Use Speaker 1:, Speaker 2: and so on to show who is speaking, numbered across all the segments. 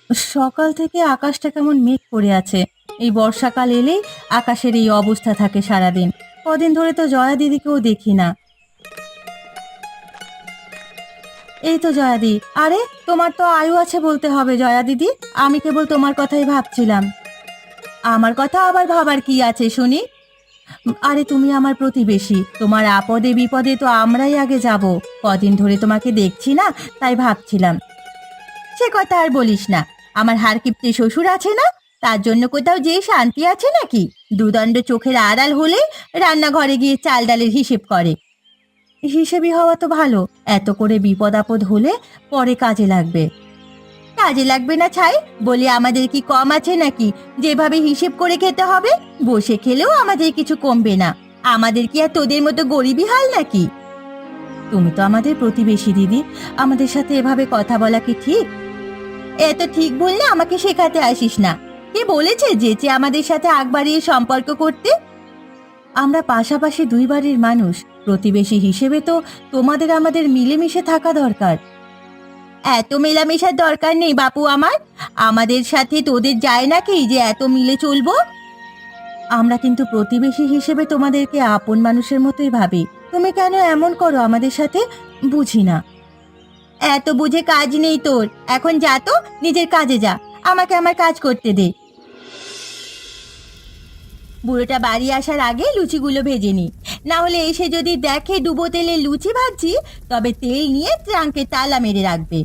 Speaker 1: সকাল থেকে আকাশটা কেমন মেঘ করে আছে। এই বর্ষাকাল এলেই আকাশের এই অবস্থা থাকে সারাদিন। কদিন ধরে তো জয়া দিদিকেও দেখি না। এই তো জয়াদি। আরে, তোমার তো আয়ু আছে বলতে হবে জয়া দিদি। আমি কেবল তোমার কথাই ভাবছিলাম। আমার কথা আবার ভাবার কি আছে শুনি? আরে, তুমি আমার প্রতিবেশী, তোমার আপদে বিপদে তো আমরাই আগে যাব। কদিন ধরে তোমাকে দেখছি না, তাই ভাবছিলাম। সে কথা আর বলিস না। আমার হাড়কিপ্টে শ্বশুর আছে না, তার জন্য কোথাও যে শান্তি আছে নাকি? দুদণ্ড চোখের আড়াল হলে রান্নাঘরে গিয়ে চাল ডালের হিসেব করে। হিসেবি হওয়া তো ভালো, এত করে বিপদ আপদ হলে পরে কাজে লাগবে। কাজে লাগবে না ছাই বলি আমাদের কি কম আছে নাকি? যেভাবে হিসেব করে খেতে হবে, বসে খেলেও আমাদের কিছু কমবে না। আমাদের কি আর তোদের মতো গরিবই হাল নাকি? তুমি তো আমাদের প্রতিবেশী দিদি, আমাদের সাথে এভাবে কথা বলা কি ঠিক? এত ঠিক বললে আমাকে শেখাতে আসিস না। কে বলেছে যেচে আমাদের সাথে আগ বাড়িয়ে সম্পর্ক করতে? আমরা পাশাপাশি দুই বাড়ির মানুষ, প্রতিবেশী হিসেবে তো তোমাদের আমাদের মিলেমিশে থাকা দরকার। এত মেলামেশার দরকার নেই বাপু আমার। আমাদের সাথে তোদের যায় নাকি যে এত মিলে চলবো? আমরা কিন্তু প্রতিবেশী হিসেবে তোমাদেরকে আপন মানুষের মতোই ভাবি। তুমি কেন এমন করো আমাদের সাথে, বুঝি না। এত বুঝে কাজ নেই তোর, এখন যা তো, নিজের কাজে যা। আমাকে আমার কাজ করতে দে। বুড়োটা বাড়ি আসার আগে লুচিগুলো ভেজে নি, না হলে এসে যদি দেখে ডুবো তেলে লুচি ভাজছি, তবে তেল নিয়ে ট্রাঙ্কে তালা মেরে রাখবে।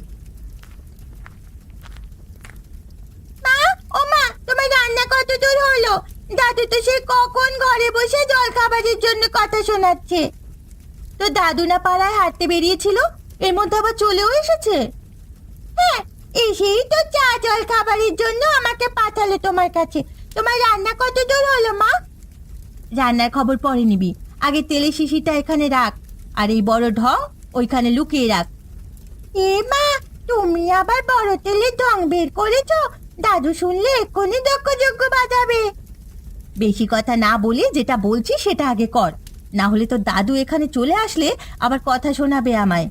Speaker 1: মা, ও মা, তোমার রান্না কত দূর হলো? দাদু তো সে কখন ঘরে বসে জল খাবারের জন্য কথা শোনাচ্ছে। তো দাদু না পাড়ায় হাঁটতে বেরিয়েছিল, এর মধ্যে আবার চলেও এসেছে। হ্যাঁ, এসেই তো চা জল খাবারের জন্য আমাকে পাঠালো তোমার কাছে। তোমার রান্না কত দূর হলো মা? রান্নার খবর পরে নিবি, আগে তেলের শিশিটা এখানে রাখ, আর এই বড় ঢং ওইখানে লুকিয়ে রাখ। এ মা, তুমি আবার বড় তেলের ঢং বের করেছো? দাদু শুনলে এক্ষুনি দক্ষ যজ্ঞ বাজাবে। বেশি কথা না বলে যেটা বলছি সেটা আগে কর, না হলে তো দাদু এখানে চলে আসলে আবার কথা শোনাবে আমায়।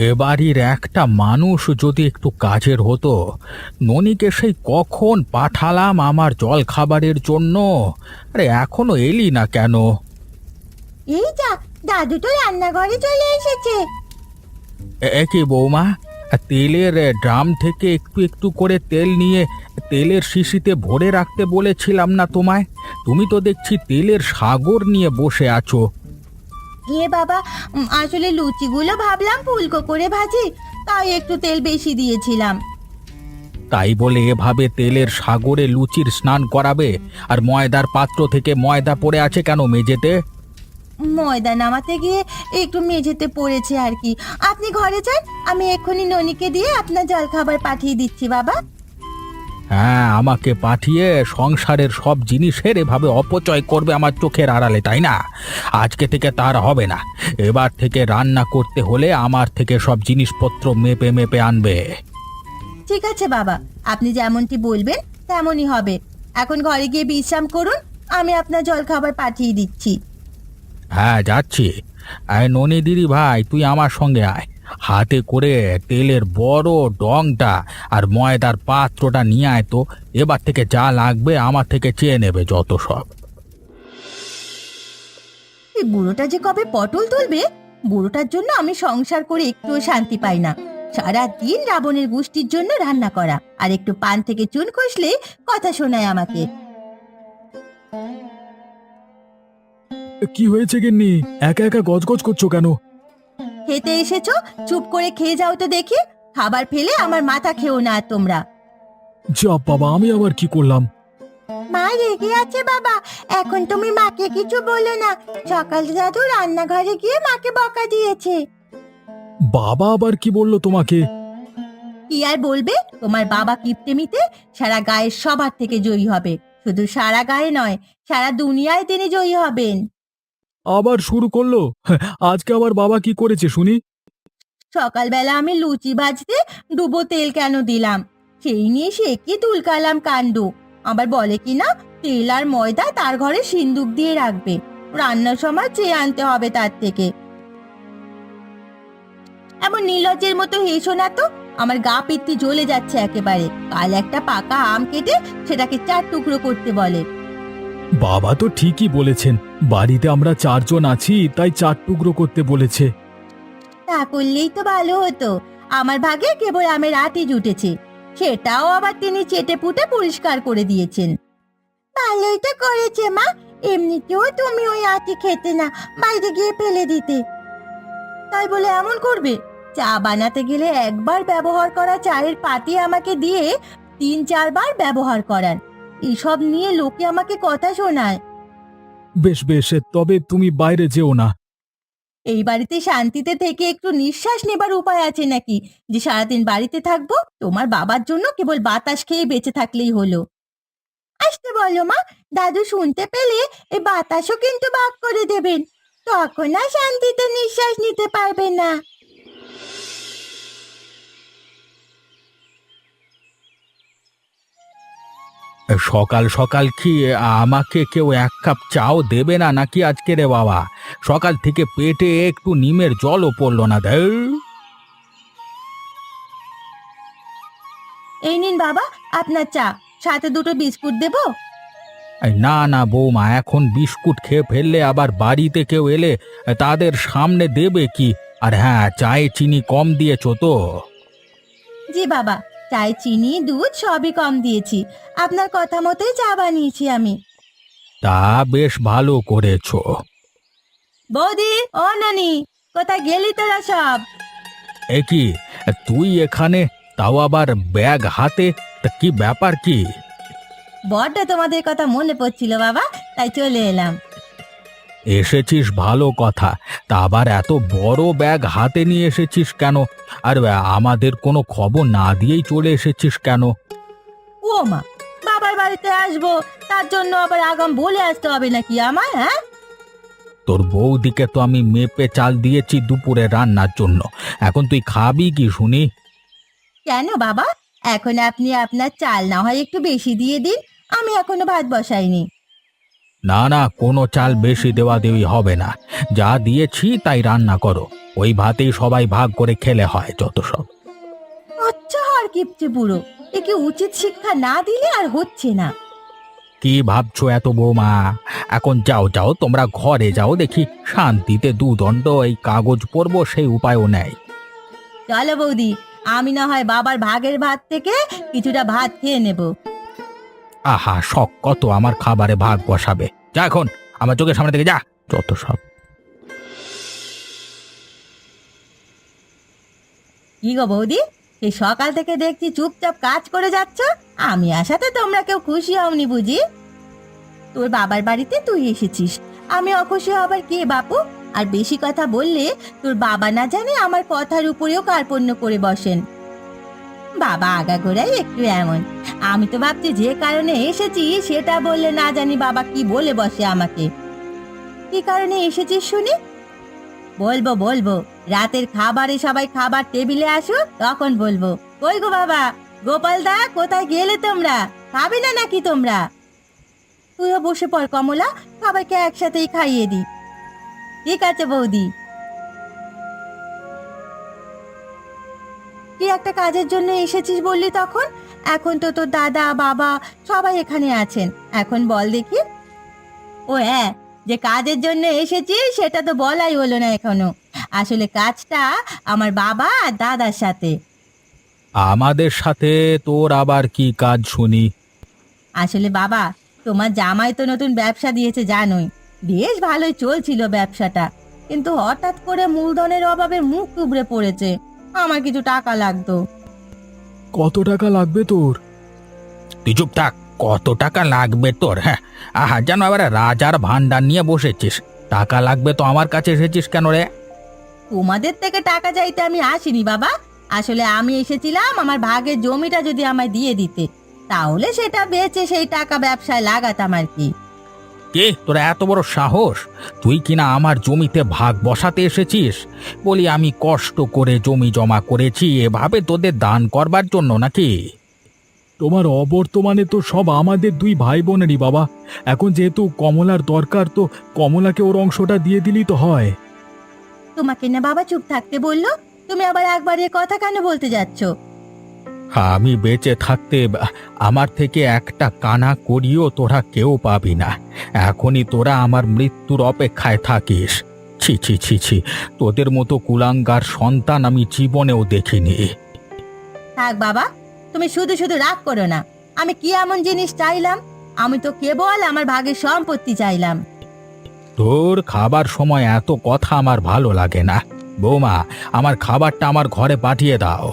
Speaker 2: এ বাড়ির একটা মানুষ যদি একটু কাজের হতো। ননিকে সেই কখন পাঠালাম আমার জল খাবারের জন্য, আরে এখনো এলি না কেন?
Speaker 1: এই যা, দাদু তো রান্নাঘরে চলে এসেছে।
Speaker 2: কি বৌমা, তেলের ড্রাম থেকে একটু একটু করে তেল নিয়ে তেলের শিশিতে ভরে রাখতে বলেছিলাম না তোমায়? তুমি তো দেখছি তেলের সাগর নিয়ে বসে আছো।
Speaker 1: এ বাবা, আসলে লুচিগুলো ভাবলাম ফুলকো করে ভাজি, তাই একটু তেল বেশি দিয়েছিলাম।
Speaker 2: তাই বলে এভাবে তেলের সাগরে লুচির স্নান করাবে? আর ময়দার পাত্র থেকে ময়দা পড়ে আছে কেন মেঝেতে?
Speaker 1: ময়দা নামাতে গিয়ে একটু মেঝেতে পড়েছে আর কি। আপনি ঘরে যান, আমি এক্ষুনি ননিকে দিয়ে আপনার জলখাবার পাঠিয়ে দিচ্ছি বাবা।
Speaker 2: হ্যাঁ, আমাকে পাঠিয়ে সংসারের সব জিনিসের এভাবে অপচয় করবে আমার চোখের আড়ালে, তাই না? আজকে থেকে তার হবে না। এবার থেকে রান্না করতে হলে আমার থেকে সব জিনিসপত্র মেপে মেপে আনবে।
Speaker 1: ঠিক আছে বাবা, আপনি যেমনটি বলবেন তেমনই হবে। এখন ঘরে গিয়ে বিশ্রাম করুন, আমি আপনার জলখাবার পাঠিয়ে দিচ্ছি।
Speaker 2: হ্যাঁ, যাচ্ছি। আয় ননি দিদি ভাই, তুই আমার সঙ্গে আয়। হাতে করে তেলের বড় ডংটা আর ময়দার পাত্রটা নিয়ে আয় তো। এবার থেকে যা লাগবে আমার থেকে চেয়ে নেবে যত সব।
Speaker 1: এই বুড়োটা যে কবে পটল তুলবে, বুড়োটার জন্য আমি সংসার করে একটুও শান্তি পাই না। সারা দিন রাবণের গোষ্ঠীর জন্য রান্না করা, আর একটু পান থেকে চুন খসলে কথা শোনায় আমাকে।
Speaker 3: কি হয়েছে গিন্নি, একা একা গজগজ করছো কেন?
Speaker 1: খেতে এসেছো, চুপ করে খেয়ে যাও তো দেখি। খাবার ফেলে আমার মাথা খেও না আর তোমরা।
Speaker 3: যা বাবা, আমি আবার কি করলাম?
Speaker 1: মা রেগে আছে বাবা, এখন তুমি মাকে কিছু বলো না। সকাল দাদু রান্নাঘরে গিয়ে মাকে বকা দিয়েছে।
Speaker 3: বাবা আবার কি বললো তোমাকে?
Speaker 1: কি আর বলবে, তোমার বাবা কিপ্টেমিতে সারা গায়ের সবার থেকে জয়ী হবে। শুধু সারা গায়ে নয়, সারা দুনিয়ায় তিনি জয়ী হবেন।
Speaker 3: আবার শুরু করলো? আজকে আবার বাবা কি করেছে শুনি?
Speaker 1: সকালবেলা আমি লুচি ভাজতে ডুবো তেল কেন দিলাম, সেই নিয়ে সে কি তুলকালাম কাণ্ড। আবার বলে কি না, তেল আর ময়দা তার ঘরে সিন্দুক দিয়ে রাখবে, রান্নার সময় চেয়ে আনতে হবে তার থেকে। এমন নির্লজ্জের মতো হেসো না তো, আমার গা পিত্তি জ্বলে যাচ্ছে একেবারে। কাল একটা পাকা আম কেটে সেটাকে 4 টুকরো করতে বলে।
Speaker 3: বাবা তো ঠিকই বলেছেন, বাড়িতে আমরা 4 জন আছি, তাই 4 টুকরো করতে বলেছে।
Speaker 1: তা করলেই তো ভালো হতো। আমার ভাগে কেবল আমের আটি জুটেছে, সেটাও আবার তিনি চেটে পুটে পরিষ্কার করে দিয়েছেন। ভালোই তো করেছে মা, এমনিতেও তুমি ওই আটি খেতে না, বাইরে গিয়ে ফেলে দিতে। তাই বলে এমন করবে? চা বানাতে গেলে একবার ব্যবহার করা চায়ের পাতি আমাকে দিয়ে 3-4 বার ব্যবহার করান। এসব নিয়ে লোকে আমাকে কথা শোনায়।
Speaker 3: বেশ বেশ, তবে তুমি বাইরে যেও না।
Speaker 1: এই বাড়িতে শান্তিতে থেকে একটু নিঃশ্বাস নেবার উপায় আছে নাকি যে সারাদিন বাড়িতে থাকবো? তোমার বাবার জন্য কেবল বাতাস খেয়ে বেঁচে থাকলেই হলো। আসতে বলো মা, দাদু শুনতে পেলে এই বাতাসও কিন্তু ভাগ করে দেবেন, তখন আর শান্তিতে নিঃশ্বাস নিতে পারবে না।
Speaker 2: সকাল সকাল কি আমাকে কেউ 1 কাপ চাও দেবে না নাকি আজকে রে বাবা? সকাল থেকে পেটে একটু নিমের জলও পড়লো না।
Speaker 1: এই নিন বাবা আপনার চা, সাথে 2টো বিস্কুট দেবো?
Speaker 2: না না বৌমা, এখন বিস্কুট খেয়ে ফেললে আবার বাড়িতে কেউ এলে তাদের সামনে দেবে কি? আর হ্যাঁ, চায়ে চিনি কম দিয়েছো তো?
Speaker 1: জি বাবা, চায় চিনি দুধ সবই কম দিয়েছি, আপনার কথা মতোই চা বানিয়েছি আমি।
Speaker 2: তা বেশ ভালো করেছো।
Speaker 1: বৌদি, ও নানি, কোথায় গেলি তোরা সব?
Speaker 2: এ কি, তুই এখানে, তাও আবার ব্যাগ হাতে? তা কি ব্যাপার কি?
Speaker 1: বড্ড তোমাদের কথা মনে পড়ছিল বাবা, তাই চলে এলাম।
Speaker 2: এসেছিস ভালো কথা, তা আবার এত বড় ব্যাগ হাতে নিয়ে এসেছিস কেন? আর আমাদের কোনো খবর না দিয়েই চলে এসেছিস কেন?
Speaker 1: ও মা, বাবার বাড়িতে আসবো তার জন্য আবার আগাম বলে আসতে হবে নাকি আমার? হ্যাঁ,
Speaker 2: তোর বৌদিকে তো আমি মেপে চাল দিয়েছি দুপুরে রান্নার জন্য, এখন তুই খাবি কি শুনি?
Speaker 1: কেন বাবা, এখন আপনি আপনার চাল না হয় একটু বেশি দিয়ে দিন, আমি এখনো ভাত বসাইনি।
Speaker 2: না না, কোনো চাল বেশি দেওয়া দেওয়ি হবে না, যা দিয়েছি তাই রান্না করো, ওই ভাতেই সবাই ভাগ করে খেলে হয় যত সব।
Speaker 1: আচ্ছা, আর কিপটে বুড়ো, একে উচিত শিক্ষা না দিলে আর হচ্ছে না।
Speaker 2: কি ভাবছো এত বৌমা? এখন যাও যাও, তোমরা ঘরে যাও, দেখি শান্তিতে দুদণ্ড এই কাগজ পড়বো সেই উপায়ও নেই।
Speaker 1: চলো বৌদি, আমি না হয় বাবার ভাগের ভাত থেকে কিছুটা ভাত খেয়ে নেব।
Speaker 2: আহা, শখ কত আমার খাবারে ভাগ বসাবে? যা এখন আমার চোখের সামনে থেকে যা, যত সব।
Speaker 1: কি গো বৌদি, এই সকাল থেকে দেখছি চুপচাপ কাজ করে যাচ্ছ, আমি আসাতে তোমরা কেউ খুশি হওনি বুঝি? তোর বাবার বাড়িতে তুই এসেছিস, আমি অখুশি হবার কে বাপু? আর বেশি কথা বললে তোর বাবা না জানে আমার কথার উপরেও কার্পণ্য করে বসেন। বাবা আগাগোড়াই একটু এমন। আমি তো ভাবছি যে কারণে এসেছি সেটা বললে না জানি বাবা কি বলে বসে আমাকে। কি কারণে এসেছিস শুনি? বলবো বলবো, রাতের খাবারে সবাই খাবার টেবিলে আসো তখন বলবো। কই গো বাবা, গোপাল দা, কোথায় গেলে তোমরা? খাবে না নাকি তোমরা? তুইও বসে পড় কমলা, সবাইকে একসাথেই খাইয়ে দি। ঠিক আছে বৌদি। কি একটা কাজের জন্য এসেছিস বললি তখন? এখন তো তোর দাদা বাবা সবাই এখানে আছেন, এখন বল দেখি। ও হ্যাঁ, যে কাজের জন্য এসেছিস সেটা তো বলাই হলো না এখনো। আসলে কাজটা আমার বাবা আর দাদার সাথে।
Speaker 2: আমাদের সাথে তোর আবার কি কাজ শুনি?
Speaker 1: আসলে বাবা, তোমার জামাই তো নতুন ব্যবসা দিয়েছে জানোই, বেশ ভালোই চলছিল ব্যবসাটা, কিন্তু হঠাৎ করে মূলধনের অভাবে মুখ টুবড়ে পড়েছে। আমার কিছু টাকা লাগতো।
Speaker 3: কত টাকা লাগবে তোর?
Speaker 2: তুই চুপ থাক, কত টাকা লাগবে তোর? হ্যাঁ, আহা, যেন আবার রাজার ভান্ডার নিয়ে বসেছিস। টাকা লাগবে তো আমার কাছে এসেছিস কেন রে?
Speaker 1: তোমাদের থেকে টাকা চাইতে আমি আসিনি বাবা, আসলে আমি এসেছিলাম আমার ভাগের জমিটা যদি আমায় দিয়ে দিতে, তাহলে সেটা বেচে সেই টাকা ব্যবসায় লাগাতাম আর কি।
Speaker 2: কে তোরা এত বড় সাহস? তুই কিনা আমার জমিতে ভাগ বসাতে এসেছিস? বলি আমি কষ্ট করে জমি জমা করেছি এভাবে তোদের দান করবার জন্য নাকি?
Speaker 3: তোমার অবর্তমানে তো সব আমাদের 2 ভাই বোনেরই বাবা। এখন যেহেতু কমলার দরকার, তো কমলাকে ওর অংশটা দিয়ে দিলেই তো হয়।
Speaker 1: তোমাকে না বাবা চুপ থাকতে বললো, তুমি আবার একবার এ কথা কেন বলতে যাচ্ছ?
Speaker 2: আমি বেঁচে থাকতে আমার থেকে একটা কানা করিও তোরা কেউ পাবি না। এখনই তোরা আমার মৃত্যুর অপেক্ষায় থাকিস। ছি ছি ছি ছি, তোদের মতো কুলাঙ্গার সন্তান আমি জীবনেও দেখিনি।
Speaker 1: থাক বাবা, তুমি শুধু শুধু রাগ করো না। আমি কি এমন জিনিস চাইলাম? আমি তো কেবল আমার ভাগের সম্পত্তি চাইলাম।
Speaker 2: তোর খাবার সময় এত কথা আমার ভালো লাগে না। বৌমা, আমার খাবারটা আমার ঘরে পাঠিয়ে দাও।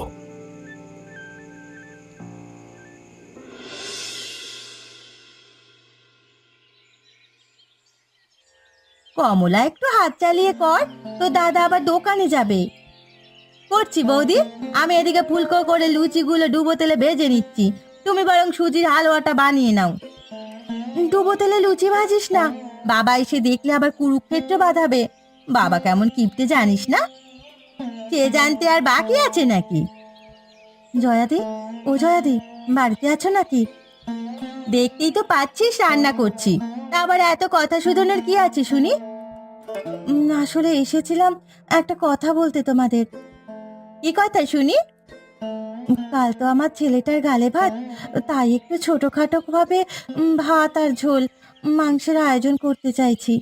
Speaker 1: কমলা, একটু হাত চালিয়ে কর, তো দাদা আবার দোকানে যাবে। করছি বৌদি, আমি এদিকে ফুলকো করে লুচিগুলো ডুবো তেলে ভেজে নিচ্ছি। তুমি বরং সুজির হালুয়াটা বানিয়ে নাও। ডুবো তেলে লুচি ভাজিস না, বাবা এসে দেখলে আবার কুরুক্ষেত্র বাঁধাবে। বাবা কেমন কিপটে জানিস না? সে জানতে আর বাকি আছে নাকি? জয়াদি, ও জয়াদি, বাড়িতে আছো নাকি? দেখতেই তো পাচ্ছিস রান্না করছি, তা আবার এত কথা শুধনের কি আছে শুনি? আসলে এসেছিলাম একটা কথা বলতে তোমাদের। কি কথা শুনি? কাল তো আমার ছেলেটার গালে ভাত, তাই একটু ছোটখাটো ভাবে ভাত আর ঝোল মাংসের আয়োজন করতে চাইছি।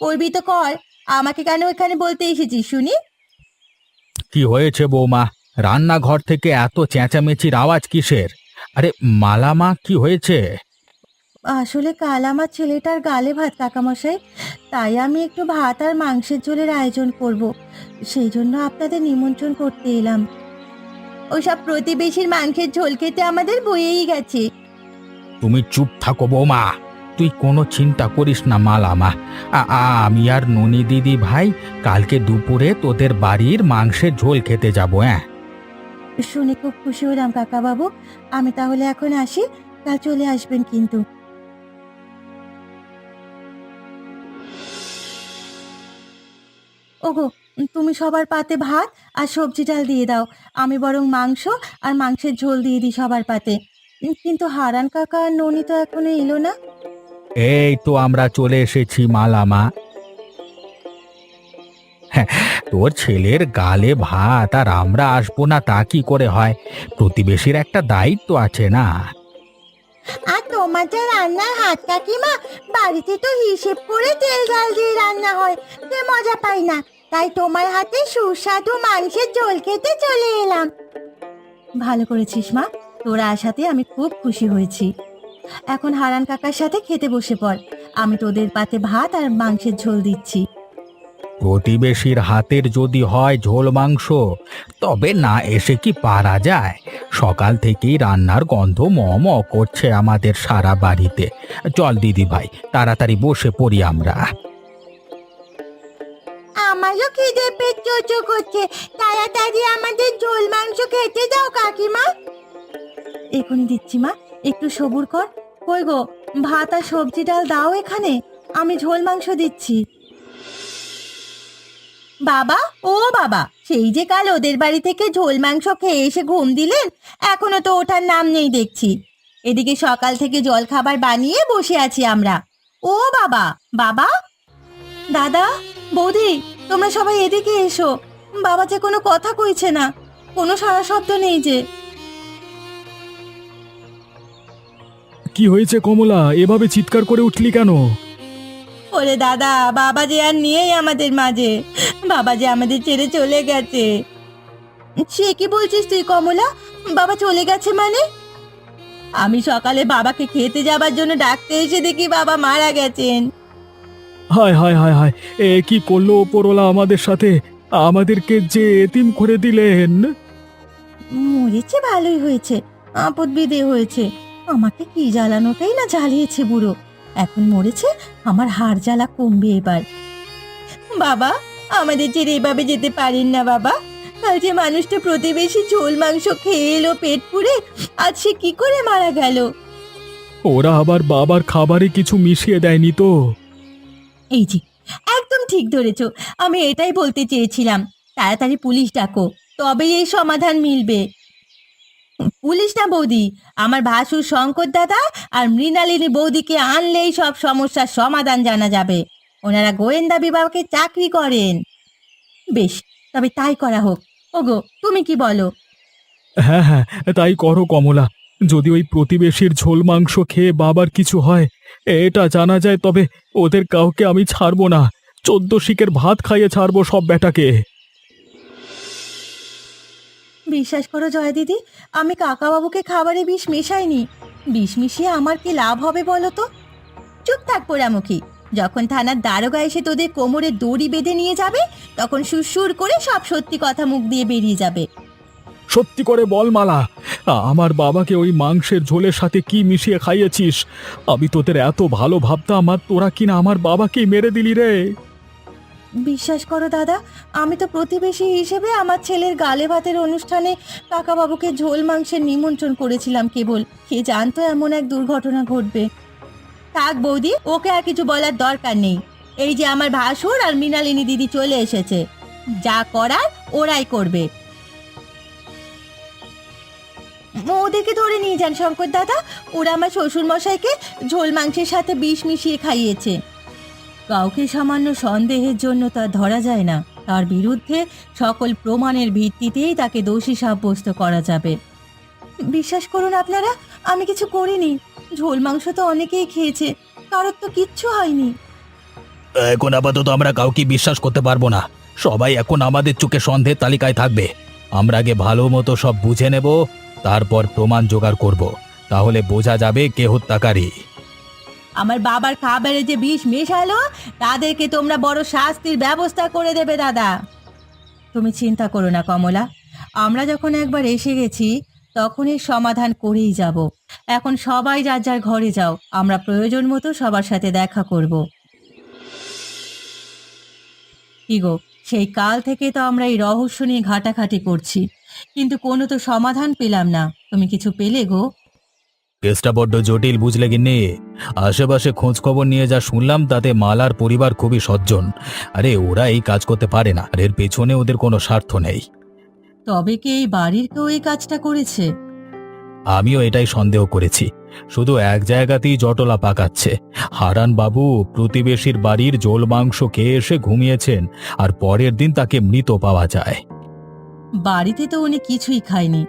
Speaker 1: করবি তো কর, আমাকে কেন এখানে বলতে এসেছিস শুনি?
Speaker 2: কি হয়েছে বৌমা? রান্নাঘর থেকে এত চেঁচামেচির আওয়াজ কিসের? আরে মালামা, কি হয়েছে?
Speaker 1: আসলে কাল আমার ছেলেটার গালে ভাত কাকামশাই, তাই আমি একটু ভাত আর মাংসের ঝোলের আয়োজন করব। সেই জন্য আপনাদের নিমন্ত্রণ করতে এলাম। ওইসব প্রতিবেশীর মাংসের ঝোল খেতে আমাদের বয়েই গেছে।
Speaker 2: তুমি চুপ থাকো বৌমা, তুই কোনো চিন্তা করিস না মালামা। আমি আর ননি দিদি ভাই কালকে দুপুরে তোদের বাড়ির মাংসের ঝোল খেতে যাবো। হ্যাঁ,
Speaker 1: শুনে খুব খুশি হলাম কাকা বাবু। আমি তাহলে এখন আসি, কাল চলে আসবেন কিন্তু। ওগো, তুমি সবার পাতে ভাত আর সবজি ডাল দিয়ে দাও। আমি বরং মাংস আর মাংসের ঝোল দিয়ে দিই সবার পাতে। কিন্তু হারান কাকা আর ননি তো এখনো এলো না।
Speaker 2: এই তো আমরা চলে এসেছি মালামা। হ্যাঁ, তোর ছেলের গালে ভাত আর আমরা আসবো না তা কি করে হয়? প্রতিবেশীর একটা দায়িত্ব আছে না?
Speaker 1: আর তোমার যা রান্নার হাত কাকিমা, বাড়িতে তো হিসেব করে তেল ঝাল দিয়ে রান্না হয়, সে মজা পাই না। তাই তোমার হাতে সুস্বাদু মাংসের ঝোল খেতে চলে এলাম। ভালো করেছিস মা, তোরা আসাতে আমি খুব খুশি হয়েছি। এখন হারান কাকার সাথে খেতে বসে পড়, আমি তোদের পাতে ভাত আর মাংসের ঝোল দিচ্ছি।
Speaker 2: প্রতিবেশীর হাতের যদি হয় ঝোল মাংস, তবে না এসে কি পারা যায়? সকাল থেকেই রান্নার গন্ধ ম করছে আমাদের সারা বাড়িতে। চল দিদি ভাই, তাড়াতাড়ি বসে পড়ি আমরা।
Speaker 1: আমারও খিদে পেট চোচো করছে, তাড়াতাড়ি আমাদের ঝোল মাংস খেতে দাও কাকিমা। এখনই দিচ্ছি মা, একটু সবুর কর। কই গো, ভাত আর সবজি ডাল দাও এখানে, আমি ঝোল মাংস দিচ্ছি। বাবা, ও বাবা, সেই যে কাল ওদের বাড়ি থেকে ঝোল মাংস খেয়ে এসে ঘুম দিলেন, এখনো তো ওঠার নাম নেই দেখছি। এদিকে সকাল থেকে জল খাবার বানিয়ে বসে আছি আমরা। ও বাবা, বাবা, দাদা, বৌদি, তোমরা সবাই এদিকে এসো। বাবা যে কোনো কথা কইছে না, কোনো সাড়া শব্দ নেই যে।
Speaker 3: কি হয়েছে কমলা, এভাবে চিৎকার করে উঠলি কেন?
Speaker 1: ওরে দাদা, বাবা যে আর নেই আমাদের মাঝে, বাবা যে আমাদের ছেড়ে চলে গেছে। সে কি বলছিস তুই কমলা? বাবা চলে গেছে মানে? আমি সকালে বাবাকে খেতে যাবার জন্য ডাকতে এসে দেখি বাবা মারা গেছেন।
Speaker 3: হায় হায় হায় হায়, এ কি করলো ওপরওয়ালা আমাদের সাথে? আমাদেরকে যে এতিম করে দিলেন।
Speaker 1: মরেছে ভালোই হয়েছে, আপদ বিদে হয়েছে। আমাকে কি জ্বালানোটাই না জ্বালিয়েছে বুড়ো। এখন মরেছে, আমার হাড় জ্বালা কমবে এবার। বাবা, আমাদের ছেড়ে এভাবে যেতে পারেন না বাবা। কাল যে মানুষটা প্রতিবেশী ঝোল মাংস খেয়ে এলো পেট পুড়ে, আজ সে কি করে মারা গেল?
Speaker 3: ওরা আবার বাবার খাবারে কিছু মিশিয়ে দেয়নি তো?
Speaker 1: এই যে, একদম ঠিক ধরেছো, আমি এটাই বলতে চেয়েছিলাম। তাড়াতাড়ি পুলিশ ডাকো, তবেই এই সমাধান মিলবে। পুলিশ না বৌদি, আমার ভাসুর শঙ্কর দাদা আর মৃণালিনী বৌদিকে আনলেই সব সমস্যার সমাধান জানা যাবে। ওনারা গোয়েন্দা বিভাগে চাকরি করেন। বেশ, তবে তাই করা হোক। ওগো, তুমি কি বলো?
Speaker 3: হ্যাঁ হ্যাঁ, তাই করো কমলা। যদি ওই প্রতিবেশীর ঝোল মাংস খেয়ে বাবার কিছু হয়, এটা জানা যায়, তবে ওদের কাউকে আমি ছাড়বো না। 14 শিকের ভাত খাইয়ে ছাড়বো সব বেটাকে।
Speaker 1: বিশ্বাস করো জয়া দিদি, আমি কাকাবাবুকে খাবারে বিষ মেশাইনি। বিষ মিশিয়ে আমার কি লাভ হবে বলো তো? চুপ থাক পোড়ামুখী। যখন থানার দারোগা এসে তোদের কোমরে দড়ি বেঁধে নিয়ে যাবে, তখন সুরসুর করে সব সত্যি কথা মুখ দিয়ে বেরিয়ে যাবে।
Speaker 3: সত্যি করে বল মালা, আমার বাবাকে ওই মাংসের ঝোলের সাথে কি মিশিয়ে খাইয়েছিস? আমি তোদের এত ভালো ভাবতাম, আর তোরা কিনা আমার বাবাকেই মেরে দিলি রে।
Speaker 1: বিশ্বাস করো দাদা, আমি তো প্রতিবেশী হিসেবে আমার ছেলের গালে ভাতের অনুষ্ঠানে কাকাবাবুকে ঝোল মাংসের নিমন্ত্রণ করেছিলাম কেবল। কে জানতো এমন এক দুর্ঘটনা ঘটবে। থাক বৌদি, ওকে আর কিছু বলার দরকার নেই। এই যে আমার ভাসুর আর মৃণালিনী দিদি চলে এসেছে, যা করার ওরাই করবে। ওদেরকে ধরে নিয়ে যান শঙ্কর দাদা, ওরা আমার শ্বশুর মশাইকে ঝোল মাংসের সাথে বিষ মিশিয়ে খাইয়েছে। কাউকে সামান্য সন্দেহের জন্য তা ধরা যায় না, তার বিরুদ্ধে সকল প্রমাণের ভিত্তিতেই তাকে দোষী সাব্যস্ত করা যাবে। বিশ্বাস করুন আপনারা, আমি কিছু করিনি। ঝোল মাংস তো অনেকেই খেয়েছে, কারোর তো কিচ্ছু হয়নি।
Speaker 2: এখন আপাতত আমরা কাউকে বিশ্বাস করতে পারবো না। সবাই এখন আমাদের চোখে সন্দেহের তালিকায় থাকবে। আমরা আগে ভালো মতো সব বুঝে নেব, তারপর প্রমাণ জোগাড় করব। তাহলে বোঝা যাবে কে হত্যাকারী।
Speaker 1: আমার বাবার খাবারে যে বিষ মেশালো, তাদেরকে তোমরা বড় শাস্তির ব্যবস্থা করে দেবে দাদা। তুমি চিন্তা করো না কমলা, আমরা যখন একবার এসে গেছি তখন এর সমাধান করেই যাব। এখন সবাই যার যার ঘরে যাও, আমরা প্রয়োজন মতো সবার সাথে দেখা করব। কি গো, সেই কাল থেকে তো আমরা এই রহস্য নিয়ে ঘাটাঘাটি করছি, কিন্তু কোনো তো সমাধান পেলাম না। তুমি কিছু পেলে গো?
Speaker 2: কেসটা বড্ড জটিল, বুঝলে গিন্নি। আশেপাশে খোঁজ খবর নিয়ে যা শুনলাম তাতে মালার পরিবার খুবই সজ্জন। আরে ওরা এই কাজ করতে পারে না, আর এর পেছনে ওদের কোনো স্বার্থ নেই।
Speaker 1: তবে কি এই বাড়ির কেউ এই কাজটা করেছে?
Speaker 2: আমিও এটাই সন্দেহ করেছি। শুধু এক জায়গাতেই জটলা পাকাচ্ছে। হারান বাবু প্রতিবেশীর বাড়ির ঝোল মাংস খেয়ে এসে ঘুমিয়েছেন, আর পরের দিন তাকে মৃত পাওয়া যায়।
Speaker 1: বাড়িতে তো উনি কিছুই খায়নি,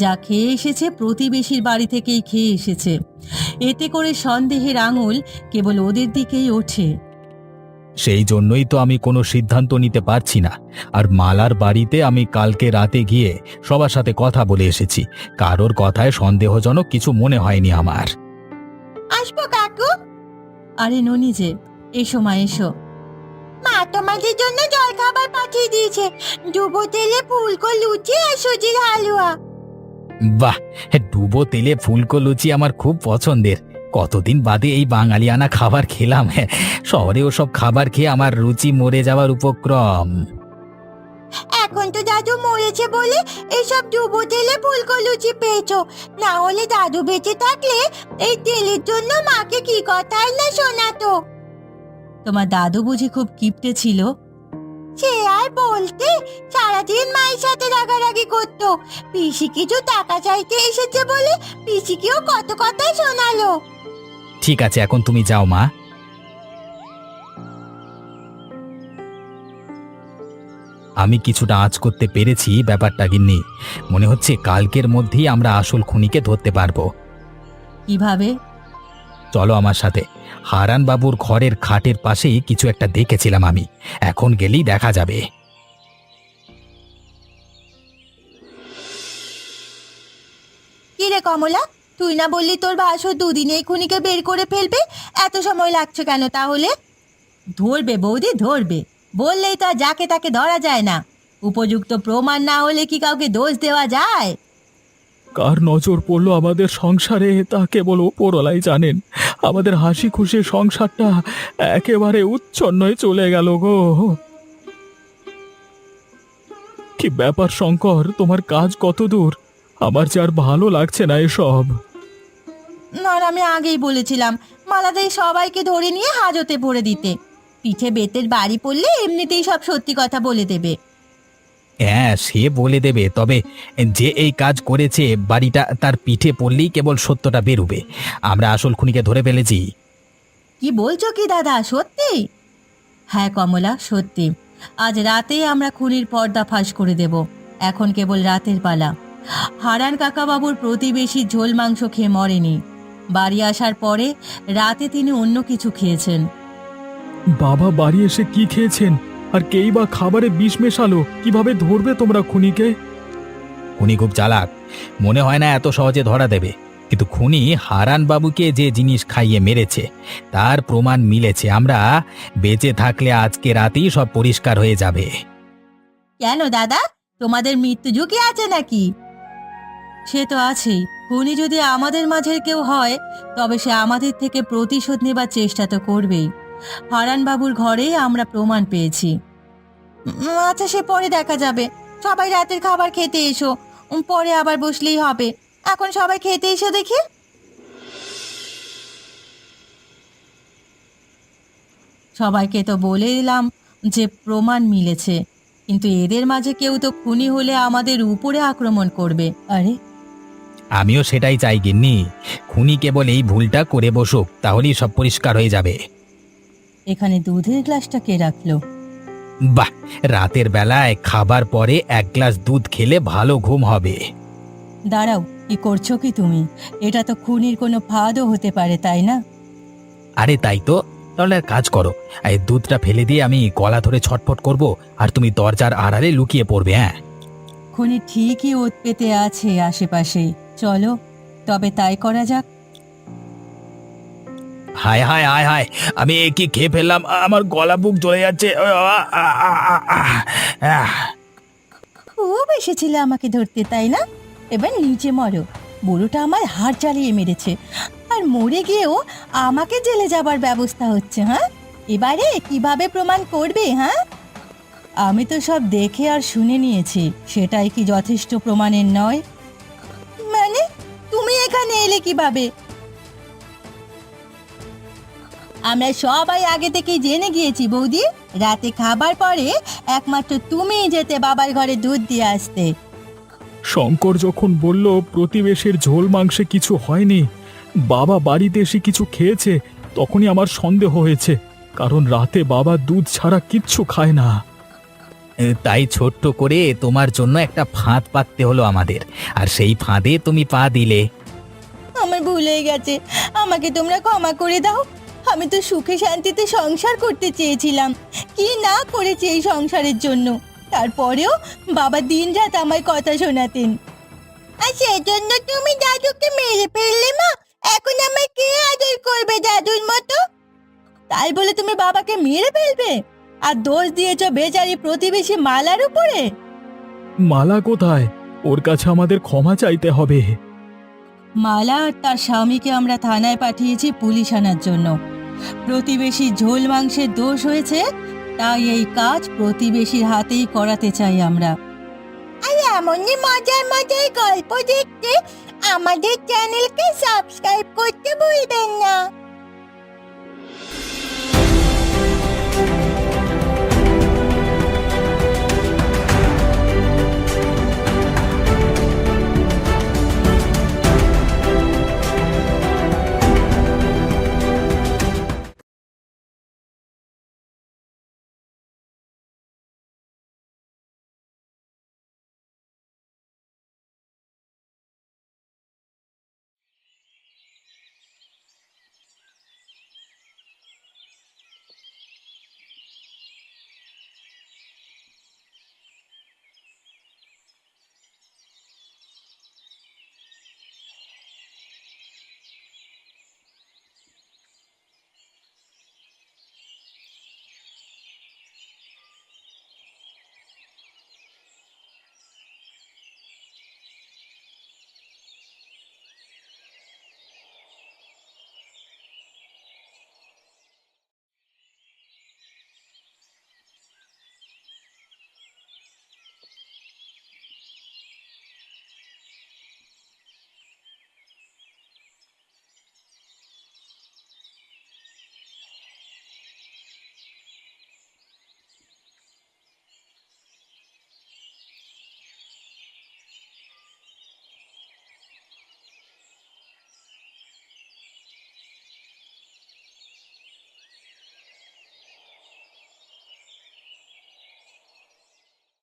Speaker 1: যা খেয়ে এসেছে প্রতিবেশীর বাড়ি থেকেই খেয়ে এসেছে। এতে করে সন্দেহের আঙুল কেবল ওদের দিকেই ওঠে।
Speaker 2: সেই জন্যই তো আমি কোনো সিদ্ধান্ত নিতে পারছি না। আর মালার বাড়িতে আমি কালকে রাতে গিয়ে সবার সাথে কথা বলে এসেছি। কারোর কথায় সন্দেহজনক কিছু মনে হয়নি আমার।
Speaker 1: আসবো কাকু? আরে ননি যে, এসো মা এসো। মা তোমাদের জন্য জল খাবার পাঠিয়ে দিয়েছে, ডুবো তেলে ফুলকো লুচি আর সুজির হালুয়া।
Speaker 2: বাহ, ডুবো তেলে ফুলকো লুচি আমার খুব পছন্দের। কতদিন বাদে এই বাঙালিয়ানা খাবার খেলাম। শহরে ওসব খাবার খেয়ে আমার রুচি মরে যাওয়ার উপক্রম।
Speaker 1: এখন তো দাদু মরেছে বলে এইসব ডুবো তেলে ফুলকো লুচি পেয়েছো, না হলে দাদু বেঁচে থাকলে এই তেলের জন্য মাকে কি কথাই না শোনাতো। তোমার দাদু বুঝি খুব কিপটে ছিল? সে আর বলতে, সারাদিন মায়ের সাথে রাগারাগি করতো। পিসি কিছু টাকা চাইতে এসেছে বলে পিসিকেও কত কথাই শোনালো।
Speaker 2: ঠিক আছে, এখন তুমি যাও মা। আমি কিছুটা আঁচ করতে পেরেছি ব্যাপারটা গিন্নি। মনে হচ্ছে কালকের মধ্যেই আমরা আসল খুনিকে ধরতে পারবো।
Speaker 1: কিভাবে?
Speaker 2: চলো আমার সাথে। হারান বাবুর ঘরের খাটের পাশেই কিছু একটা দেখেছিলাম আমি, এখন গেলেই দেখা যাবে।
Speaker 1: কি রে কমলা, তুই না বললি তোর ভাসুর দুদিনেই খুনিকে বের করে ফেলবে? এত সময় লাগছে কেন তাহলে? ধরবে বৌদি, ধরবে। বললেই তো আর যাকে তাকে ধরা যায় না। উপযুক্ত প্রমাণ না হলে কি কাউকে দোষ দেওয়া যায়?
Speaker 3: কার নজর পড়লো আমাদের সংসারে তা কেবল ওপরওয়ালাই জানেন। আমাদের হাসি খুশি সংসারটা একেবারে উচ্ছন্নয় চলে গেল গো। কি ব্যাপার শঙ্কর, তোমার কাজ কত দূর? আমার যে আর ভালো লাগছে না এসব।
Speaker 1: আর আমি আগেই বলেছিলাম মালাদাই সবাইকে ধরে নিয়ে হাজতে ভরে দিতে। পিঠে বেতের বাড়ি পড়লে এমনিতেই সব সত্যি কথা বলে দেবে।
Speaker 2: হ্যাঁ, সে বলে দেবে, তবে যে এই কাজ করেছে বাড়িটা তার পিঠে পড়লেই কেবল সত্যটা বেরোবে। আমরা আসল খুনিকে ধরে ফেলেছি।
Speaker 1: কি বলছো কি দাদা, সত্যি? হ্যাঁ কমলা, সত্যি। আজ রাতেই আমরা খুনির পর্দা ফাঁস করে দেব। এখন কেবল রাতের পালা। হারান কাকাবাবুর প্রতিবেশী ঝোল মাংস খেয়ে মরেনি। বাড়ি আসার পরে রাতে তিনি অন্য কিছু খেয়েছেন।
Speaker 3: বাবা বাড়ি এসে কি খেয়েছেন? আর কেই বা খাবারে বিষ মেশালো? কিভাবে ধরবে তোমরা খুনিকে?
Speaker 2: খুনি খুব চালাক, মনে হয় না এত সহজে ধরা দেবে। কিন্তু খুনি হারান বাবুকে যে জিনিস খাইয়ে মেরেছে তার প্রমাণ মিলেছে। আমরা বেঁচে থাকলে আজকে রাতেই সব পরিষ্কার হয়ে যাবে।
Speaker 1: কেন দাদা, তোমাদের মৃত্যু ঝুঁকি আছে নাকি? সে তো আছেই। খুনি যদি আমাদের মাঝের কেউ হয় তবে সে আমাদের থেকে প্রতিশোধ নেবার চেষ্টা তো করবেই। হারান বাবুর ঘরেই আমরা প্রমাণ পেয়েছি। আচ্ছা, সে পরে দেখা যাবে। সবাই রাতের খাবার খেতে এসো, পরে আবার বসলেই হবে। এখন সবাই খেতে এসো দেখি। সবাইকে তো বলে দিলাম যে প্রমাণ মিলেছে, কিন্তু এদের মাঝে কেউ তো খুনি হলে আমাদের উপরে আক্রমণ করবে। আরে,
Speaker 2: আমিও সেটাই চাই গিন্নি। খুনি কেবল এই ভুলটা করে বসুক, তাহলেই সব পরিষ্কার হয়ে যাবে।
Speaker 1: এখানে দুধের গ্লাসটা কে রাখলো?
Speaker 2: বাহ, রাতের বেলায় খাবার পরে এক গ্লাস দুধ খেলে ভালো ঘুম হবে।
Speaker 1: দাঁড়াও, কি করছো কি তুমি? এটা তো খুনির কোনো ফাঁদও হতে পারে, তাই না?
Speaker 2: আরে তাই তো। তাহলে এক কাজ করো, এই দুধটা ফেলে দিয়ে আমি গলা ধরে ছটফট করব, আর তুমি দরজার আড়ালে লুকিয়ে পড়বে। হ্যাঁ,
Speaker 1: খুনি ঠিকই ওত পেতে আছে আশেপাশে। চলো তবে তাই করা যাক।
Speaker 2: হায় হায় হায় হায়, আমি এ কি খেয়ে ফেললাম? আমার গলা বুক জ্বলে যাচ্ছে।
Speaker 1: খুব এসেছিলে আমাকে ধরতে, তাই না? এবার নিচে মরো। বুড়োটা আমার হাড় জ্বালিয়ে মেরেছে, আর মরে গিয়েও আমাকে জেলে যাবার ব্যবস্থা হচ্ছে। হ্যাঁ, এবারে কিভাবে প্রমাণ করবে? হ্যাঁ, আমি তো সব দেখে আর শুনে নিয়েছি। সেটাই কি যথেষ্ট প্রমাণের নয়? মানে তুমি এখানে এলে কিভাবে? আমরা সবাই আগে থেকেই জেনে গিয়েছি বৌদি। রাতে খাবার পরে একমাত্র তুমিই যেতে বাবার ঘরে দুধ দিয়ে আসতে।
Speaker 3: শঙ্কর যখন বলল প্রতিবেশীর ঝোল মাংসে কিছু হয়নি, বাবা বাড়িতে এসে কিছু খেয়েছে, তখনই আমার সন্দেহ হয়েছে। কারণ রাতে বাবা দুধ ছাড়া কিচ্ছু খায় না।
Speaker 2: তাই ছোট্ট করে তোমার জন্য একটা ফাঁদ পাততে হলো আমাদের, আর সেই ফাঁদে তুমি পা দিলে।
Speaker 1: আমার ভুল হয়ে গেছে, আমাকে তোমরা ক্ষমা করে দাও। আমি তো সুখে শান্তিতে সংসার করতে চেয়েছিলাম, কি না করেছি এই সংসারের জন্য। তারপরেও বাবা দিনরাত আমায় কথা শোনাতেন। আর সেজন্য তুমি দাদুকে মেরে ফেললে মা। এখন আমায় কে আদর করবে দাদুর মতো? তাই বলে তুমি বাবাকে মেরে ফেলবে আর দোষ দিয়েছো বেচারি প্রতিবেশী মালার উপরে?
Speaker 3: মালা কোথায়? ওর কাছে আমাদের ক্ষমা চাইতে হবে।
Speaker 1: মালা আর তার স্বামীকে আমরা থানায় পাঠিয়েছি পুলিশ আনার জন্য। প্রতিবেশী ঝোল মাংসের দোষ হয়েছে, তাই এই কাজ প্রতিবেশীর হাতেই করাতে চাই আমরা। আর এমনই মজার মজার গল্প দেখতে আমাদের চ্যানেলকে সাবস্ক্রাইব করতে ভুলবেন না।